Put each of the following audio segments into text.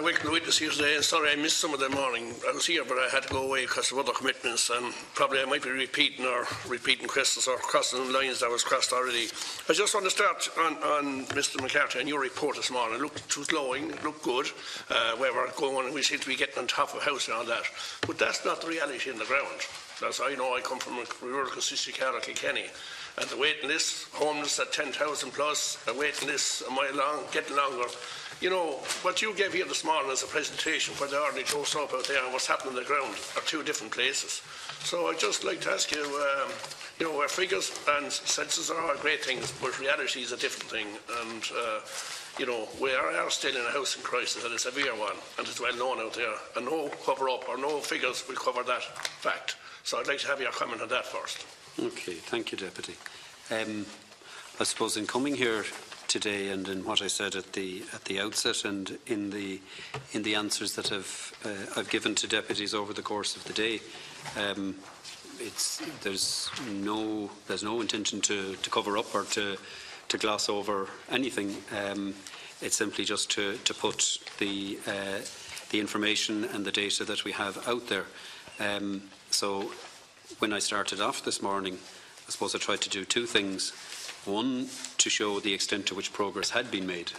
welcome the witness here today. Sorry I missed some of the morning. I was here, but I had to go away because of other commitments, and probably I might be repeating questions or crossing lines that was crossed already. I just want to start on Mr. McCarthy and your report this morning. It was glowing, it looked good. Where we're going, we seem to be getting on top of house and all that. But that's not the reality in the ground. As I know, I come from a rural constituency, Carlow, Kilkenny. And the waiting list, homeless at 10,000 plus, a waiting list a mile long, getting longer. You know, what you gave here this morning as a presentation for the ordinary Joe Soap out there and what's happening on the ground are two different places. So I'd just like to ask you, you know, our figures and census are all great things, but reality is a different thing. And, you know, we are still in a housing crisis, and a severe one, and it's well known out there. And no cover-up or no figures will cover that fact. So I'd like to have your comment on that first. Okay, thank you, Deputy. I suppose in coming here today, and in what I said at the outset, and in the answers that I've given to deputies over the course of the day, there's no intention to cover up or to gloss over anything. It's simply just to put the information and the data that we have out there. So when I started off this morning, I suppose I tried to do two things. One, to show the extent to which progress had been made,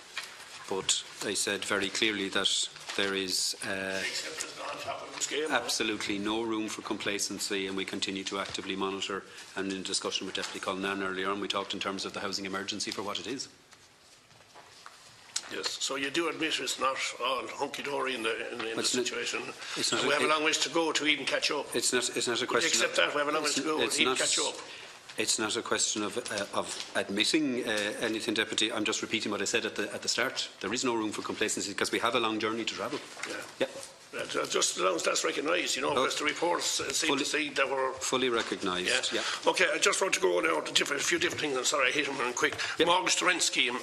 but I said very clearly that there is absolutely no room for complacency, and we continue to actively monitor. And in discussion with Deputy Cullinan earlier on, we talked in terms of the housing emergency for what it is. Yes, so you do admit it's not all hunky-dory in the situation. We have a long ways to go to even catch up. It's not a question. Would you accept that? We have a long ways to go to even catch up. It's not a question of admitting anything, Deputy. I'm just repeating what I said at the start. There is no room for complacency because we have a long journey to travel. Yeah. Just as long as that's recognised, you know, because the reports seem to say that we're fully recognised. Yeah. Okay, I just want to go now to a few different things. I'm sorry, I hit them quick. Yep. Mortgage to rent scheme,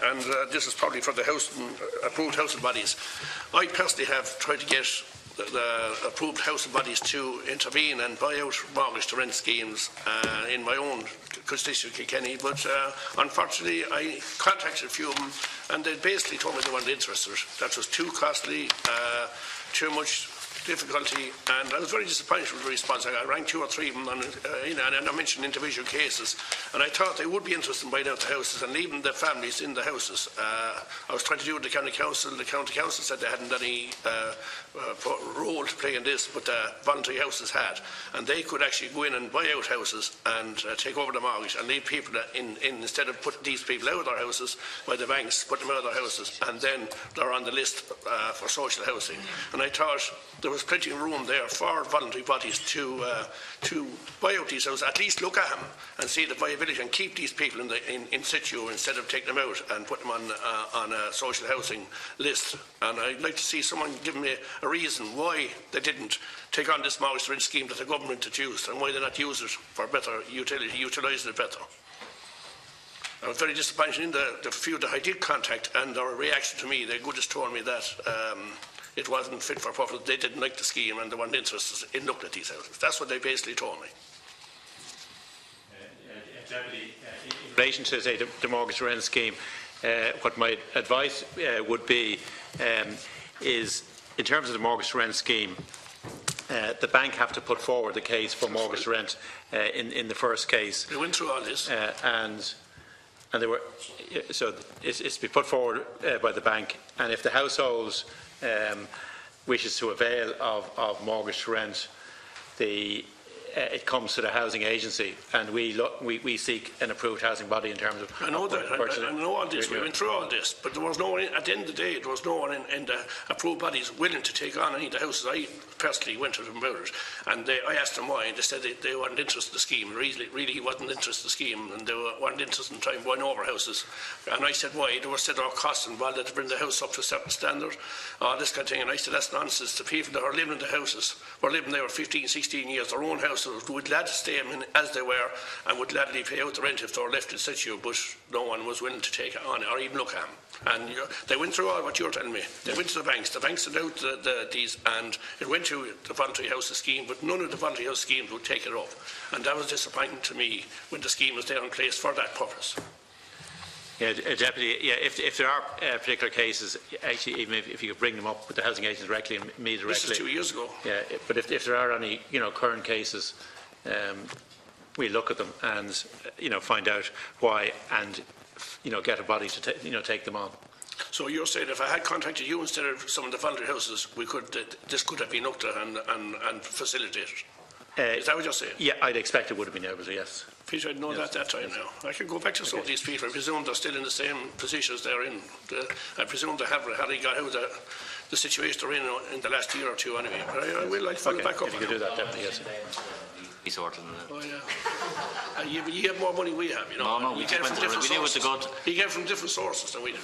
and this is probably for the approved housing bodies. I personally have tried to get the approved housing bodies to intervene and buy out mortgage to rent schemes in my own constituency, Kilkenny, but unfortunately I contacted a few of them and they basically told me they weren't interested. That was too costly, too much difficulty, and I was very disappointed with the response. I rang 2 or 3 of them and I mentioned individual cases, and I thought they would be interested in buying out the houses and leaving the families in the houses. I was trying to do with the county council. The county council said they hadn't any role to play in this, but the voluntary houses had, and they could actually go in and buy out houses and take over the mortgage and leave people in instead of putting these people out of their houses by the banks, put them out of their houses, and then they're on the list for social housing. And I thought there was plenty of room there for voluntary bodies to buy out these houses, at least look at them and see the viability and keep these people in situ instead of taking them out and put them on a social housing list. And I'd like to see someone give me a reason why they didn't take on this mortgage to rent scheme that the government introduced and why they not use it for better utility, utilising it better. I was very disappointed in the few that I did contact, and their reaction to me, they just told me that it wasn't fit for purpose. They didn't like the scheme and they weren't interested in looking at these houses. That's what they basically told me. Deputy, in relation to, say, the mortgage rent scheme, what my advice would be is, in terms of the mortgage rent scheme, the bank have to put forward the case for mortgage rent in the first case. They went through all this. And they were, so it's to be put forward by the bank, and if the household wishes to avail of mortgage rent, it comes to the housing agency, and we seek an approved housing body in terms of. I know that. I know all this. We went through all this, but there was no one. At the end of the day, there was no one in the approved bodies willing to take on any of the houses. I personally went to them about it, and I asked them why, and they said they weren't interested in the scheme. Really, he wasn't interested in the scheme, and they weren't interested in trying buying over houses. And I said why? There were said our costs involved to bring the house up to a certain standard, this kind of thing. And I said that's nonsense. The people that are living in the houses were living there for 15, 16 years, their own houses, would gladly stay in as they were and would gladly pay out the rent if they were left in situ, but no one was willing to take it on or even look at them. And they went through all what you're telling me. They went to the banks sent out these, and it went to the voluntary housing scheme, but none of the voluntary house schemes would take it up. And that was disappointing to me when the scheme was there in place for that purpose. Yeah, Deputy, yeah, if there are particular cases, actually, even if you could bring them up with the housing agents directly and me directly. This is 2 years ago. Yeah, but if there are any, current cases, we look at them and, find out why and, get a body to take them on. So you're saying if I had contacted you instead of some of the voluntary houses, this could have been looked at and facilitated? Is that what you're saying? Yeah, I'd expect it would have been able to, yes. Peter, I didn't know that time now. I can go back to some of these people. I presume they're still in the same positions they're in. I presume they haven't got out of the situation they're in the last year or two anyway. But I will follow back up. If you could do that, definitely, yes. Be sorted. Oh, yeah. You have more money we have, No, we get it from different sources. You get it from different sources than we do.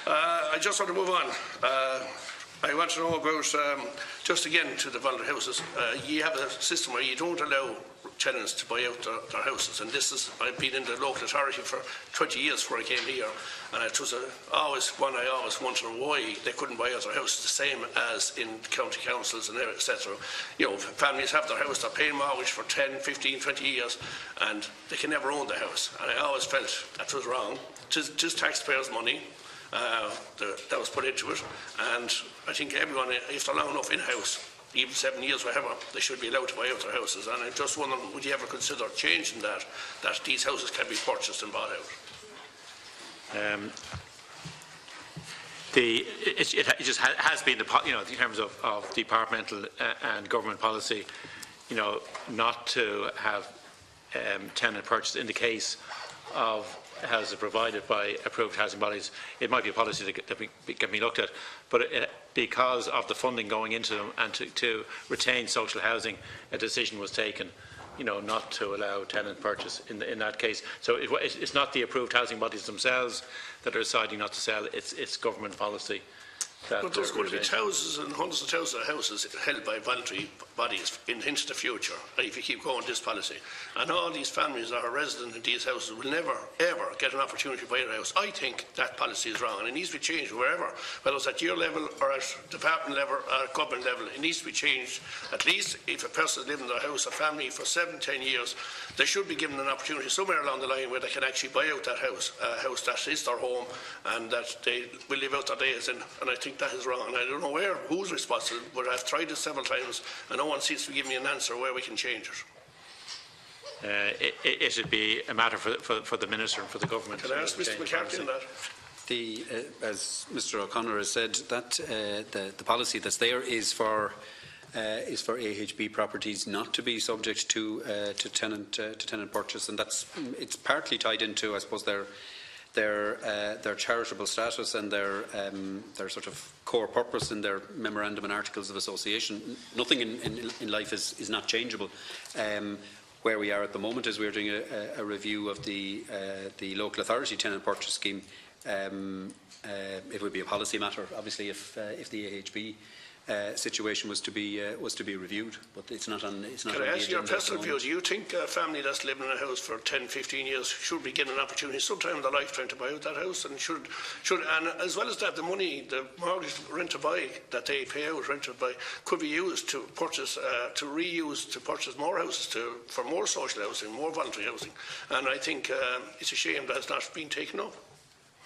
I just want to move on. I want to know about, just again to the voluntary houses, you have a system where you don't allow tenants to buy out their houses, and I've been in the local authority for 20 years before I came here, and it was always wanted to know why they couldn't buy out their houses, the same as in county councils and etc. Families have their house, they're paying mortgage for 10, 15, 20 years, and they can never own the house, and I always felt that was wrong. It is taxpayers' money. That was put into it, and I think everyone, if they're long enough in-house, even 7 years, whatever, they should be allowed to buy out their houses. And I'm just wondering, would you ever consider changing that these houses can be purchased and bought out? It just has been, in terms of departmental and government policy, not to have tenant purchase in the case of houses provided by approved housing bodies. It might be a policy that can be looked at, but because of the funding going into them and to retain social housing, a decision was taken, not to allow tenant purchase in that case. So it's not the approved housing bodies themselves that are deciding not to sell. It's government policy. But there's going to be thousands and hundreds of thousands of houses held by voluntary bodies into the future if you keep going this policy. And all these families that are resident in these houses will never, ever get an opportunity to buy a house. I think that policy is wrong, and it needs to be changed wherever, whether it's at your level or at department level or at government level. It needs to be changed. At least if a person is living in their house, a family, for 7, 10 years, they should be given an opportunity somewhere along the line where they can actually buy out that house, a house that is their home and that they will live out their days in. And I think that is wrong, and I don't know who's responsible, but I've tried it several times and no one seems to give me an answer where we can change it. It should be a matter for the Minister and for the Government. Can I ask Mr McCarthy on that? As Mr O'Connor has said, that the policy that's there is for AHB properties not to be subject to tenant purchase, and it's partly tied into, I suppose, their charitable status and their sort of core purpose in their memorandum and articles of association. Nothing in life is not changeable. Where we are at the moment is we're doing a review of the local authority tenant purchase scheme. It would be a policy matter, obviously, if the AHB situation was to be reviewed, but it's not on. It's not. Can on I the ask your agenda personal view? Do you think a family that's living in a house for 10, 15 years should be given an opportunity sometime in their lifetime to buy out that house, and should and as well as that, the money, the mortgage, rent to buy that they pay out, rent to buy, could be used to purchase, to reuse, to purchase more houses, for more social housing, more voluntary housing, and I think it's a shame that it's not been taken up.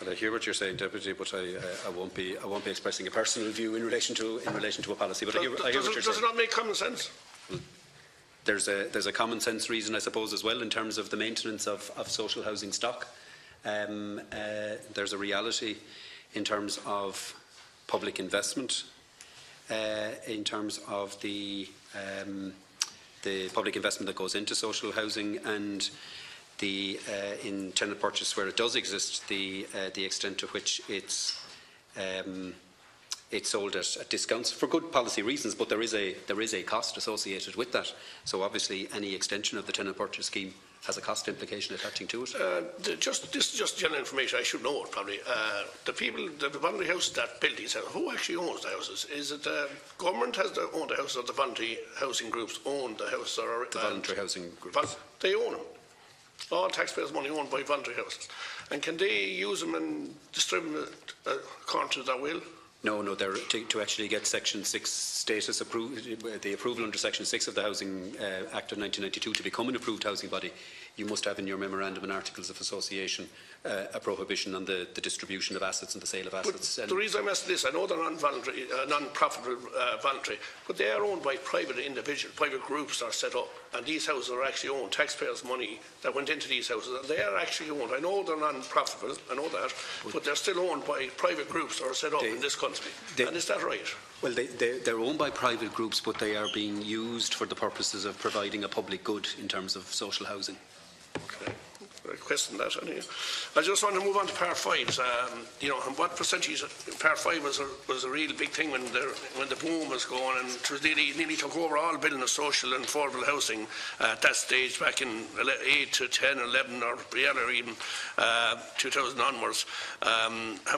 Well, I hear what you're saying, Deputy, but I won't be expressing a personal view in relation to a policy. But I hear what you're saying. Does it not make common sense? Well, there's a common sense reason, I suppose, as well, in terms of the maintenance of social housing stock. There's a reality in terms of public investment, in terms of the public investment that goes into social housing, and in tenant purchase where it does exist, the extent to which it's sold at discounts for good policy reasons, but there is a cost associated with that. So obviously any extension of the tenant purchase scheme has a cost implication attaching to it. This is just general information. I should know it probably. The voluntary houses that build these houses, who actually owns the houses? Is it the government has to own the houses, or the voluntary housing groups own the houses? The voluntary housing groups. They own them. All taxpayers' money owned by voluntary houses. And can they use them and distribute them according to their will? No, they're to actually get Section 6 status approved, the approval under Section 6 of the Housing Act of 1992 to become an approved housing body. you must have in your memorandum and articles of association a prohibition on the distribution of assets and the sale of assets. But the reason I'm asking this, I know they're non-profitable, voluntary, but they are owned by private individuals, private groups are set up, and these houses are actually owned, taxpayers' money that went into these houses, and they are actually owned. I know they're non-profitable, I know that, but they're still owned by private groups that are set up in this country. And is that right? Well, they're owned by private groups, but they are being used for the purposes of providing a public good in terms of social housing. Okay. I question that anyway. I just want to move on to Part 5s. You know, what percentage of Part 5 was a real big thing when the boom was going, and it was nearly took over all building of social and affordable housing at that stage back in 8 to 10, 11, or even 2000 onwards.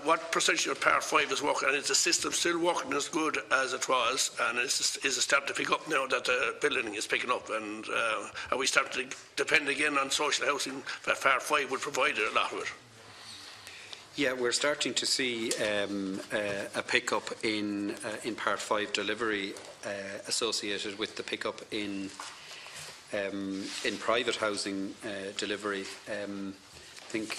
What percentage of Part 5 is working, and is the system still working as good as it was, and is it starting to pick up now that the building is picking up, and are we starting to depend again on social housing? Part 5 would provide a lot of it. Yeah, we're starting to see a pickup in Part 5 delivery associated with the pickup in private housing delivery. I think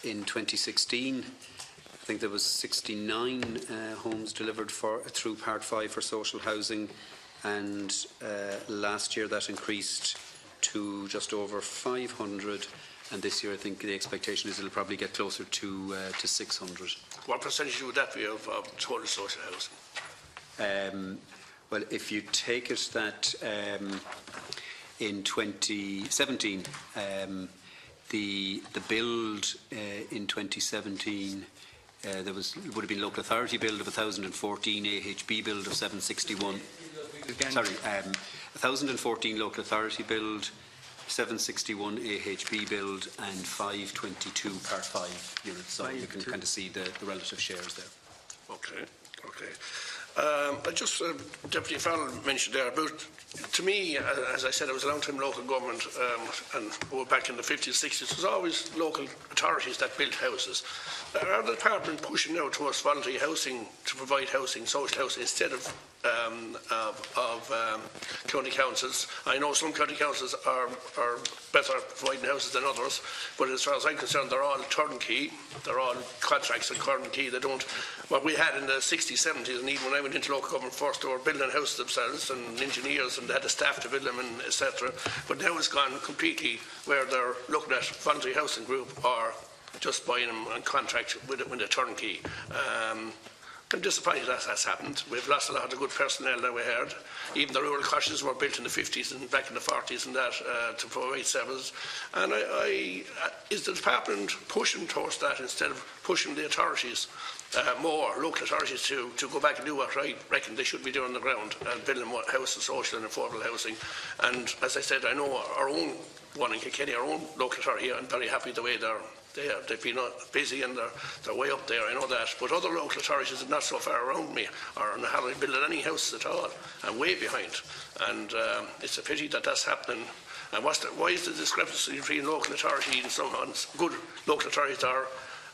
in 2016, I think there was 69 homes delivered through Part 5 for social housing, and last year that increased to just over 500, and this year I think the expectation is it'll probably get closer to 600. What percentage would that be of total social housing? Well, if you take it that in 2017, the build in 2017, there would have been local authority build of 1,014, AHB build of 761. Sorry, 1,014 local authority build, 761 AHB build, and 522 Part 5 units. So you can kind of see the relative shares there. Okay, okay. Deputy Farrell mentioned there about, to me, as I said, I was a long-time local government, and back in the 50s, 60s, it was always local authorities that built houses. Are the department pushing now towards voluntary housing to provide housing, social housing, instead of county councils? I know some county councils are better at providing houses than others, but as far as I'm concerned, they're all turnkey. They're all contracts and turnkey. They don't. What we had in the 60s, 70s, and even when I went into local government first, they were building houses themselves and engineers, and they had the staff to build them, and etc. But now it's gone completely where they're looking at voluntary housing group or just buying them on contract with a turnkey. I'm disappointed that has happened. We've lost a lot of the good personnel that we had. Even the rural cottages were built in the 50s and back in the 40s and that to provide services. And is the department pushing towards that instead of pushing the authorities more, local authorities, to go back and do what I reckon they should be doing on the ground and building more houses, social and affordable housing? And as I said, I know our own one in Kilkenny, our own local authority, I'm very happy the way they've been busy and they're way up there, I know that. But other local authorities are not so far around me, or haven't built any houses at all. I'm way behind. And it's a pity that that's happening. And why is the discrepancy between local authorities and some good local authorities are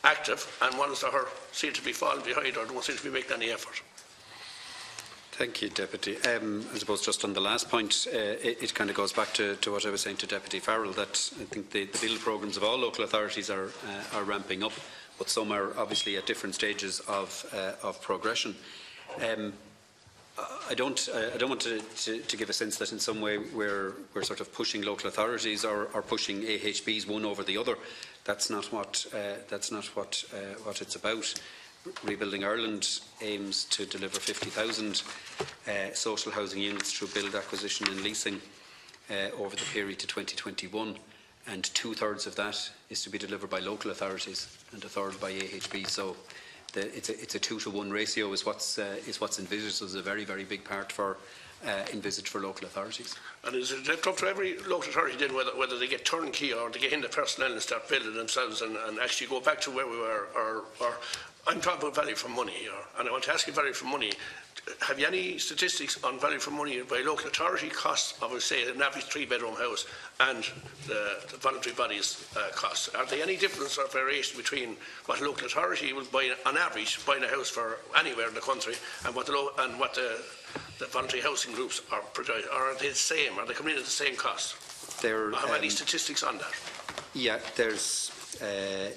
active and ones that seem to be falling behind or don't seem to be making any effort? Thank you, Deputy. I suppose just on the last point, it kind of goes back to what I was saying to Deputy Farrell, that I think the build programmes of all local authorities are ramping up, but some are obviously at different stages of progression. I don't want to give a sense that in some way we're sort of pushing local authorities or pushing AHBs one over the other. That's not what it's about. Rebuilding Ireland aims to deliver 50,000 social housing units through build, acquisition and leasing over the period to 2021, and 2/3 of that is to be delivered by local authorities and 1/3 by AHB. So it's a 2-to-1 ratio is what's envisaged. So it's a very, very big part envisaged for local authorities. And is it up to every local authority then whether they get turnkey or they get in the personnel and start building themselves and actually go back to where we were, or I'm talking about value for money here, and I want to ask you value for money. Have you any statistics on value for money by local authority costs of, say, an average 3-bedroom house and the voluntary bodies costs? Are there any difference or variation between what a local authority will buy on average buying a house for anywhere in the country and what the voluntary housing groups are providing? Or are they the same? Are they coming in at the same cost? Have any statistics on that? Yeah, there's,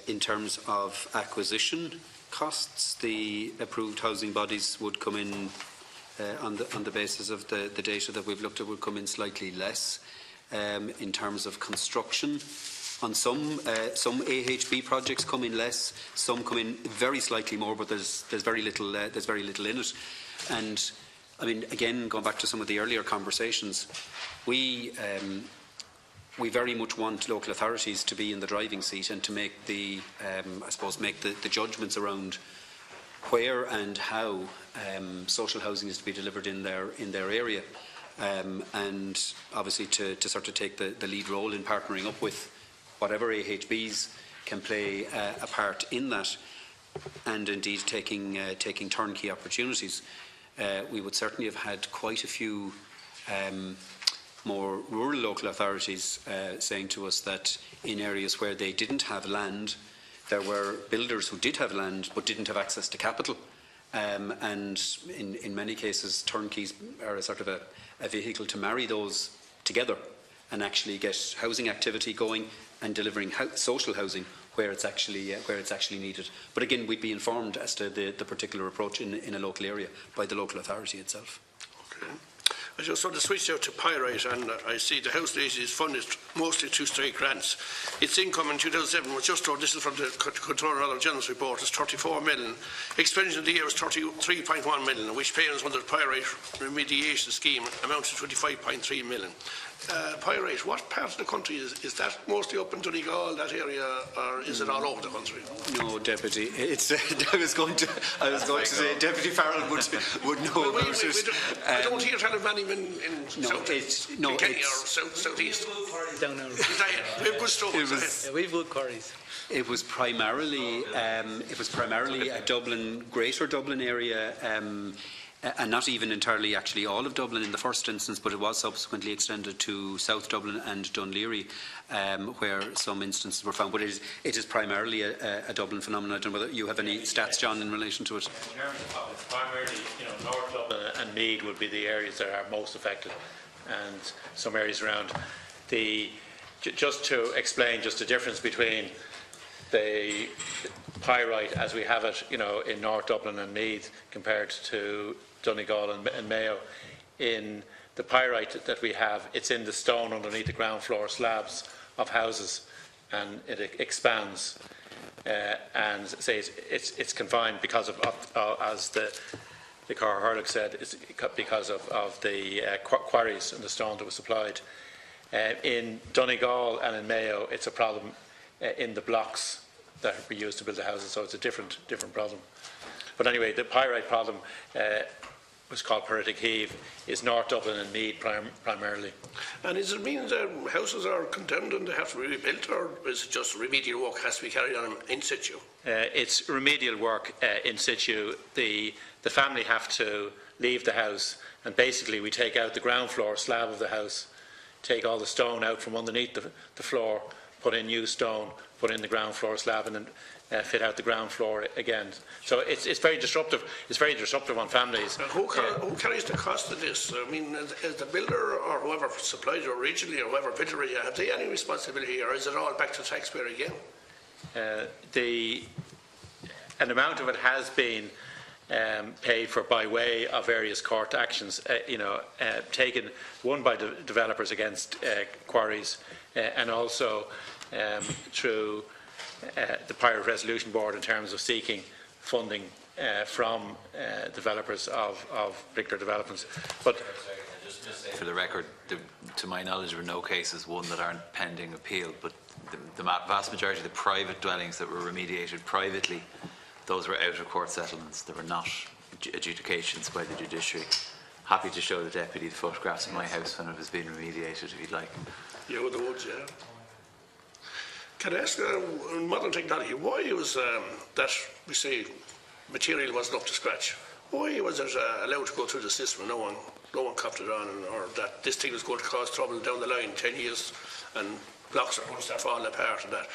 in terms of acquisition costs, the approved housing bodies would come in, on the basis of the data that we've looked at, would come in slightly less. In terms of construction, on some AHB projects come in less, some come in very slightly more, but there's very little in it. And I mean, again, going back to some of the earlier conversations, we very much want local authorities to be in the driving seat and to make the judgments around where and how social housing is to be delivered in their area, and obviously to sort of take the lead role in partnering up with whatever AHBs can play a part in that, and indeed taking turnkey opportunities. We would certainly have had quite a few more rural local authorities saying to us that in areas where they didn't have land, there were builders who did have land but didn't have access to capital. And in many cases, turnkeys are a sort of a vehicle to marry those together and actually get housing activity going and delivering social housing where it's actually needed. But again, we'd be informed as to the particular approach in a local area by the local authority itself. Okay. I just want to switch out to Pyrite, and I see the House Agency is funded mostly through state grants. Its income in 2007 was just over, this is from the Controller of General's report, is 34 million. Expenditure in the year was 33.1 million, which payments under the Pyrite remediation scheme amounted to 25.3 million. Pyrite, what part of the country is that mostly up in Donegal, that area, or is it all over the country? No, Deputy. It's. I was going to say Deputy Farrell would know about it. I don't hear tell of many in Kilkenny or southeast. Down now. We have good stuff. We've good quarries. It was primarily a Dublin, Greater Dublin area. And not even entirely actually all of Dublin in the first instance, but it was subsequently extended to South Dublin and Dunleary, where some instances were found. But it is primarily a Dublin phenomenon. I don't know whether you have any stats, John, in relation to it. In terms of it's primarily, North Dublin and Meath would be the areas that are most affected, and some areas around. Just to explain just the difference between the Pyrite as we have it, in North Dublin and Meath compared to Donegal and Mayo. In the Pyrite that we have, it's in the stone underneath the ground floor slabs of houses, and it expands. And say it's confined because of as the Carr Hurlick said, it's because of the quarries and the stone that was supplied. In Donegal and in Mayo, it's a problem in the blocks that we use to build the houses, so it's a different problem. But anyway, the Pyrite problem was called pyritic heave, is North Dublin and Meath primarily. And does it mean that houses are condemned and they have to be rebuilt, or is it just remedial work has to be carried on in situ? It's remedial work in situ. The family have to leave the house, and basically we take out the ground floor slab of the house, take all the stone out from underneath the floor, put in new stone, put in the ground floor slab, and then fit out the ground floor again. So it's very disruptive. It's very disruptive on families. Who carries the cost of this? I mean, is the builder or whoever supplied it originally, or whoever built it, have they any responsibility, or is it all back to the taxpayer again? An amount of it has been paid for by way of various court actions, taken one by the developers against quarries, and also through the Pirate Resolution Board in terms of seeking funding from developers of particular developments. But just say for the record, to my knowledge, there were no cases, one, that aren't pending appeal, but the vast majority of the private dwellings that were remediated privately, those were out of court settlements. There were not adjudications by the judiciary. Happy to show the Deputy the photographs of my house when it was being remediated, if you'd like. Yeah, with the woods, yeah. Can I ask, in modern technology, why was that, we say, material wasn't up to scratch? Why was it allowed to go through the system and no one copped it on, or that this thing was going to cause trouble down the line 10 years and blocks are going to start falling apart and that?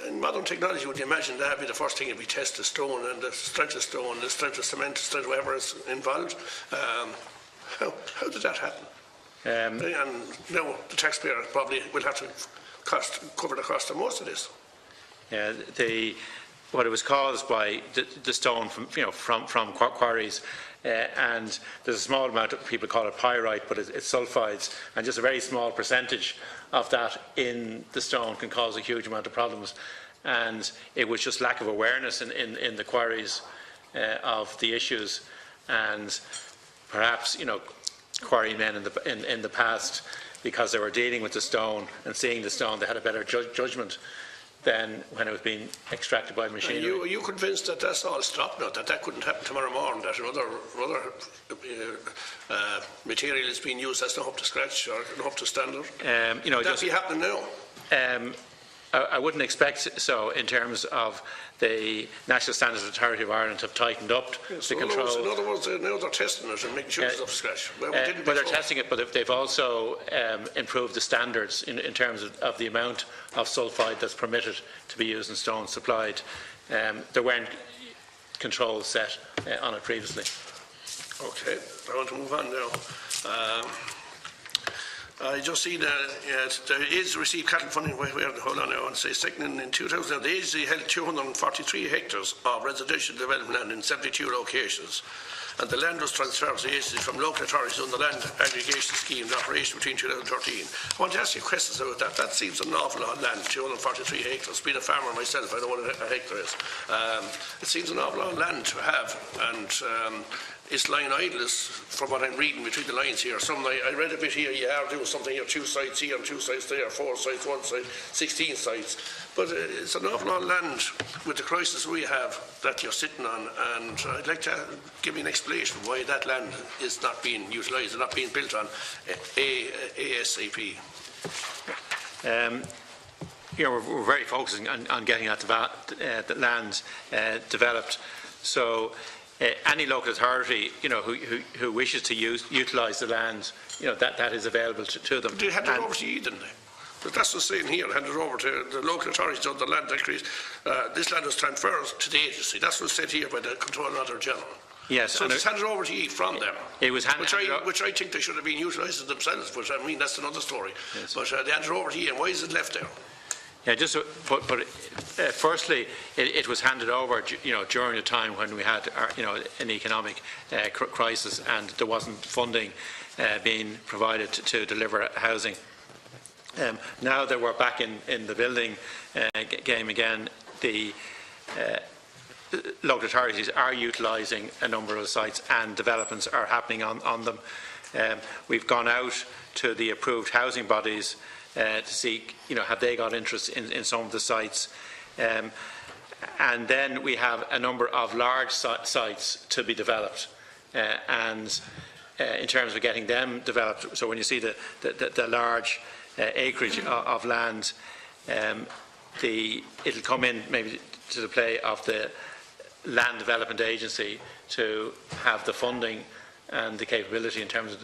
In modern technology, would you imagine that would be the first thing to be test the stone and the strength of stone, the strength of cement, the strength of whatever is involved? How did that happen? And now the taxpayer probably will have to cover the cost of most of this. What it was caused by the stone from quarries, and there's a small amount of people call it pyrite, but it's sulphides, and just a very small percentage of that in the stone can cause a huge amount of problems. And it was just lack of awareness in the quarries of the issues, and perhaps quarrymen in the past, because they were dealing with the stone and seeing the stone, they had a better judgment than when it was being extracted by machinery. Are you convinced that that's all stopped now, that couldn't happen tomorrow morning, that another material is being used that's not up to scratch or not up to standard? Would that be happening now? I wouldn't expect so, in terms of the National Standards Authority of Ireland have tightened up the controls. In other words, now they're testing it and making sure it's up to scratch. Well, they're testing it, but they've also improved the standards in terms of the amount of sulphide that's permitted to be used in stone supplied. There weren't controls set on it previously. Okay, I want to move on now. I just see that there is received cattle funding. Hold on, I want to say second in 2000. The agency held 243 hectares of residential development land in 72 locations, and the land was transferred to the agency from local authorities on the land aggregation scheme in operation between 2013. I want to ask you questions about that. That seems an awful lot of land, 243 hectares. Being a farmer myself, I know what a hectare is. It seems an awful lot of land to have, and it's lying idle, from what I'm reading between the lines here. I read a bit here, you are doing something here, 2 sites here and 2 sites there, 4 sites, 1 site, 16 sites. But it's an awful lot of land with the crisis we have that you're sitting on, and I'd like to give me an explanation why that land is not being utilised and not being built on ASAP. We're very focusing on getting that land developed. So any local authority, who wishes to utilise the land, that is available to them. They hand it over to you, didn't they? But that's what's saying here, hand it over to the local authorities on the land decrease. This land is transferred to the agency. That's what's said here by the Controlling Auditor General. Yes. So it's handed over to you from them. It was which I think they should have been utilising themselves, but I mean, that's another story. Yes. But they handed it over to you, and why is it left there? Yeah, firstly, it was handed over, during a time when we had, an economic crisis, and there wasn't funding being provided to deliver housing. Now that we're back in the building game again, the local authorities are utilising a number of sites, and developments are happening on them. We've gone out to the approved housing bodies to see, have they got interest in some of the sites. And then we have a number of large sites to be developed. And in terms of getting them developed, so when you see the large acreage of land, it'll come in maybe to the play of the Land Development Agency to have the funding and the capability in terms of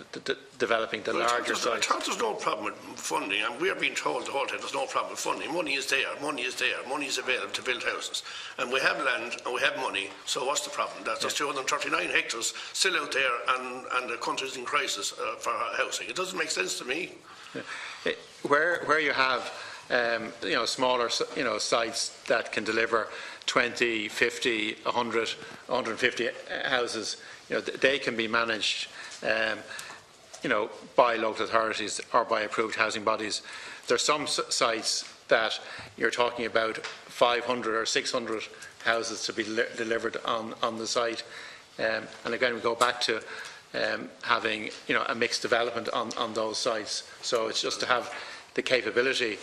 developing the larger sites. I thought there's no problem with funding, and we're being told the whole time there's no problem with funding. Money is there, money is there, money is available to build houses. And we have land and we have money, so what's the problem? There's 239 hectares still out there, and the country's in crisis for housing. It doesn't make sense to me. Yeah. Where you have smaller sites that can deliver 20, 50, 100, 150 houses, they can be managed by local authorities or by approved housing bodies. There are some sites that you're talking about 500 or 600 houses to be delivered on the site, and again we go back to having a mixed development on those sites. So it's just to have the capability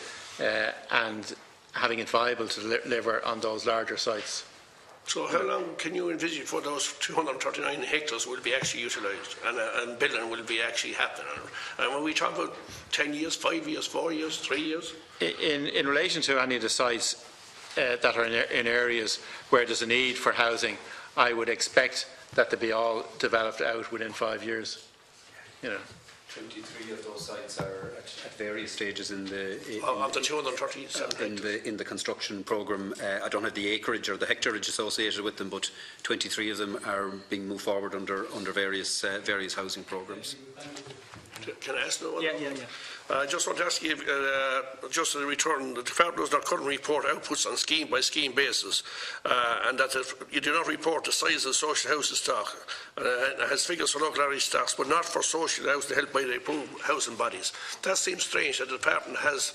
and having it viable to deliver on those larger sites. So how long can you envisage for those 239 hectares will be actually utilised and building will be actually happening? And when we talk about 10 years, 5 years, 4 years, 3 years? In relation to any of the sites that are in areas where there's a need for housing, I would expect that they be all developed out within 5 years. 23 of those sites are at various stages in the 237 in the construction programme. I don't have the acreage or the hectareage associated with them, but 23 of them are being moved forward under various housing programmes. Can I ask no one? Yeah. I just want to ask you, just in return, the department does not currently report outputs on scheme-by-scheme basis, and that you do not report the size of social housing stock. It has figures for local area stocks, but not for social housing held by the approved housing bodies. That seems strange that the department has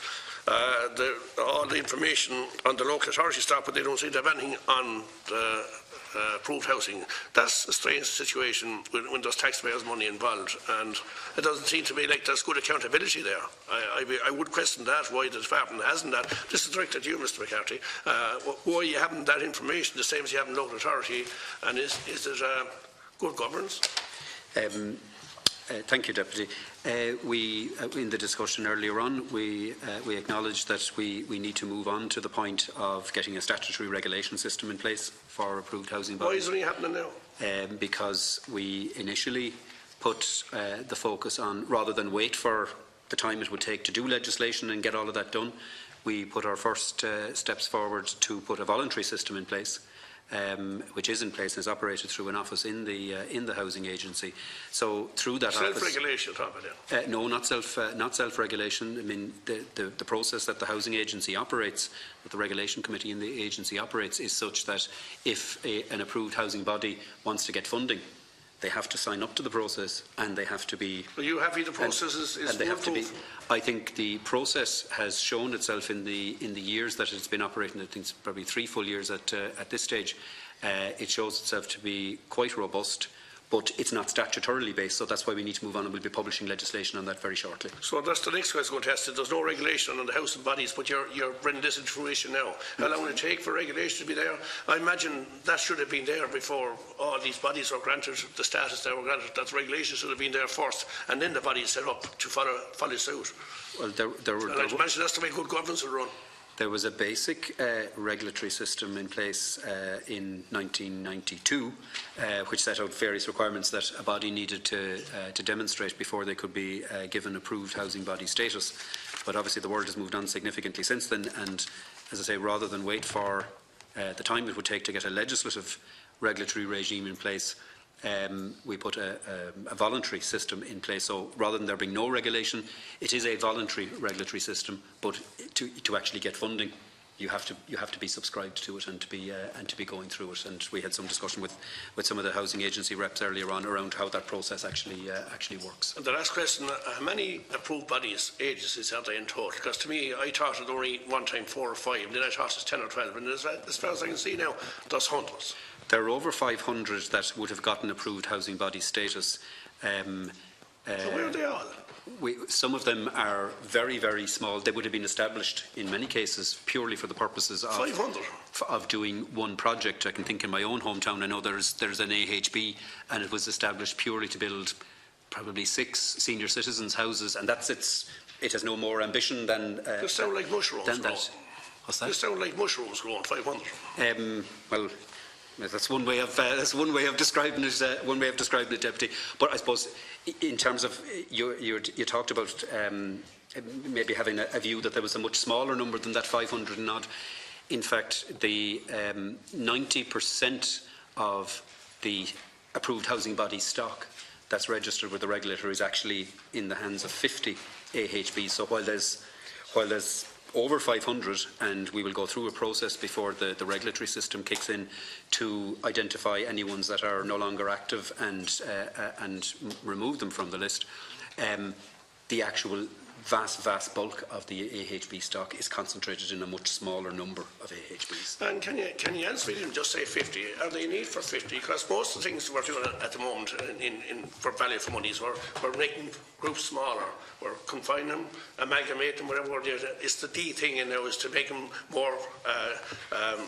all the information on the local authority stock, but they don't seem to have anything on the approved housing. That's a strange situation when there's taxpayers' money involved, and it doesn't seem to me like there's good accountability there. I would question that, why the department hasn't that. This is directed at you, Mr. McCarthy. Why you haven't that information, the same as you have in local authority, and is it good governance? Thank you, Deputy. In the discussion earlier on, we acknowledged that we need to move on to the point of getting a statutory regulation system in place for approved housing bodies. Why is it only happening now? Because we initially put the focus on, rather than wait for the time it would take to do legislation and get all of that done, we put our first steps forward to put a voluntary system in place. Which is in place and is operated through an office in the housing agency. So through that self-regulation, no, not self-regulation. I mean, the process that the housing agency operates, that the regulation committee in the agency operates, is such that if an approved housing body wants to get funding, they have to sign up to the process, and they have to be. Are you happy the process is and they have to be. I think the process has shown itself in the years that it's been operating. I think it's probably 3 full years at this stage. It shows itself to be quite robust, but it's not statutorily based, so that's why we need to move on, and we'll be publishing legislation on that very shortly. So that's the next question I was going to ask. There's no regulation on the housing bodies, but you're bringing this into fruition now. How long will it take for regulation to be there? I imagine that should have been there before all these bodies were granted the status they were granted. That regulation should have been there first, and then the body is set up to follow suit. Well, I imagine that's the way good governance will run. There was a basic regulatory system in place in 1992, which set out various requirements that a body needed to demonstrate before they could be given approved housing body status. But obviously the world has moved on significantly since then, and as I say, rather than wait for the time it would take to get a legislative regulatory regime in place, we put a voluntary system in place. So rather than there being no regulation, it is a voluntary regulatory system. But to actually get funding, you have to be subscribed to it and to be going through it. And we had some discussion with some of the housing agency reps earlier on around how that process actually works. And the last question: how many approved bodies, agencies are there in total? Because to me, I thought it only one time 4 or 5, and then I thought it was 10 or 12. And as far as I can see now, there's hundreds. There are over 500 that would have gotten approved housing body status. So where are they all? Some of them are very, very small. They would have been established in many cases purely for the purposes of 500 of doing one project. I can think in my own hometown, I know there's an AHB, and it was established purely to build probably 6 senior citizens' houses, and that's it has no more ambition than they sound like mushrooms growing. What's that? They sound like mushrooms growing, 500. Well, that's one way of describing it. One way of describing it, Deputy. But I suppose, in terms of you talked about maybe having a view that there was a much smaller number than that 500 and odd. In fact, the 90% of the approved housing body stock that's registered with the regulator is actually in the hands of 50 AHBs. So while there's over 500, and we will go through a process before the regulatory system kicks in to identify any ones that are no longer active and remove them from the list. The actual vast bulk of the AHB stock is concentrated in a much smaller number of AHBs. And can you answer me and just say 50? Are they in need for 50? Because most of the things we're doing at the moment for value for money is we're making groups smaller. We're confining them, amalgamating them, whatever word it is. It's the D thing in now is to make them more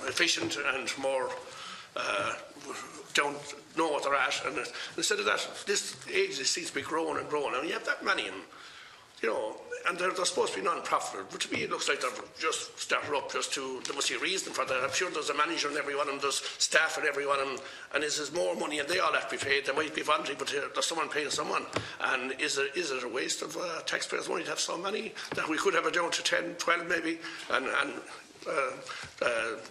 efficient and more don't know what they're at. And instead of that, this agency seems to be growing and growing, and you have that many. And they're supposed to be non-profitable, but to me it looks like they're just started up there must be a reason for that. I'm sure there's a manager in every one of them, there's staff in every one of them, and there's more money and they all have to be paid. They might be voluntary, but there's someone paying someone. And is it a waste of taxpayers' money to have so many that we could have it down to 10, 12 maybe, and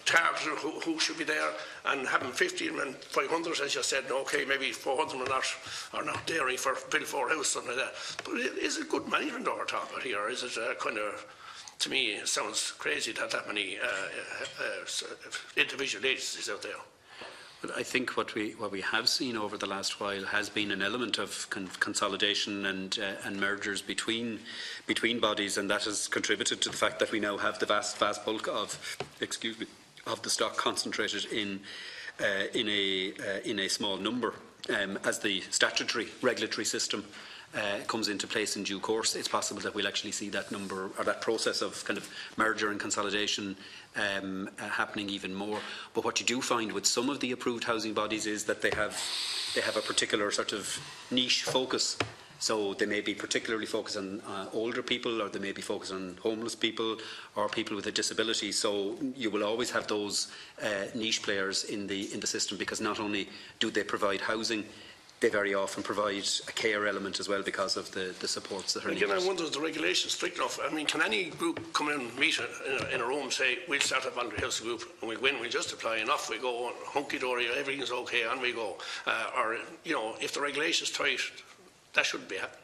targets who should be there, and having 15 and 500, as you said, okay, maybe 400 are not daring for build for a house, something like that. But is it good management over top of it here? Is it kind of, to me, it sounds crazy to have that many individual agencies out there. But I think what we have seen over the last while has been an element of consolidation and mergers between bodies, and that has contributed to the fact that we now have the vast bulk of the stock concentrated in a small number. As the statutory regulatory system comes into place in due course, it's possible that we'll actually see that number, or that process of kind of merger and consolidation happening even more. But what you do find with some of the approved housing bodies is that they have a particular sort of niche focus. So they may be particularly focused on older people, or they may be focused on homeless people or people with a disability. So you will always have those niche players in the system, because not only do they provide housing, they very often provide a care element as well because of the supports that are needed. Again, I wonder, is the regulation strict enough? I mean, can any group come in and meet in a room and say, we'll start a voluntary housing group and we'll win, we'll just apply and off we go, hunky-dory, everything's okay, and we go. Or, you know, if the regulation's tight, that shouldn't be happening.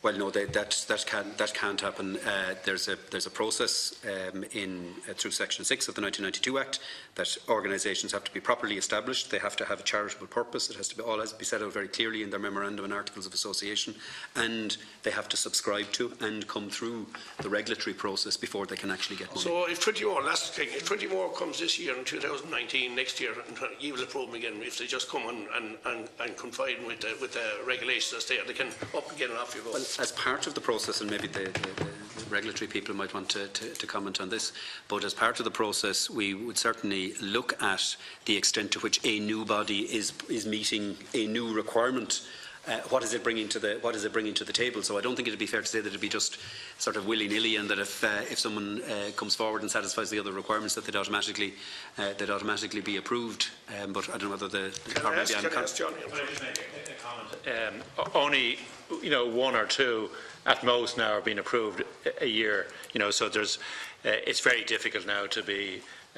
Well, no, that can't happen. There's a process through Section 6 of the 1992 Act that organisations have to be properly established. They have to have a charitable purpose. It has to be set out very clearly in their memorandum and articles of association, and they have to subscribe to and come through the regulatory process before they can actually get money. So if 21, last thing, if 21 comes this year in 2019, next year, and you will approve them again, if they just come and confide with the regulations that's there, they can up again and off you go. Well, as part of the process, and maybe the regulatory people might want to comment on this, but as part of the process, we would certainly look at the extent to which a new body is meeting a new requirement. What is it bringing to the table? So I don't think it would be fair to say that it would be just sort of willy-nilly, and that if someone comes forward and satisfies the other requirements, that they'd automatically be approved. But I don't know whether Can I ask Johnny? Only, one or two at most now are being approved a year. So it's very difficult now to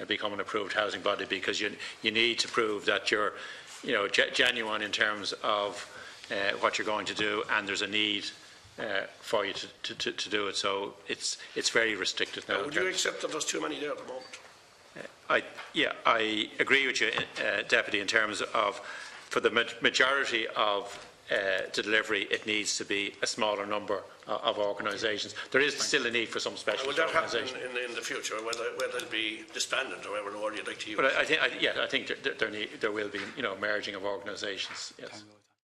become an approved housing body, because you need to prove that you're genuine in terms of what you're going to do, and there's a need for you to do it. So it's very restrictive now. Would you accept that there's too many there at the moment? I agree with you, Deputy, in terms of, for the majority of the delivery, it needs to be a smaller number of organisations. There is still a need for some specialist organisations. Will that happen in the future, whether it'll be disbanded or whatever word you'd like to use? But I think there will be merging of organisations. Yes.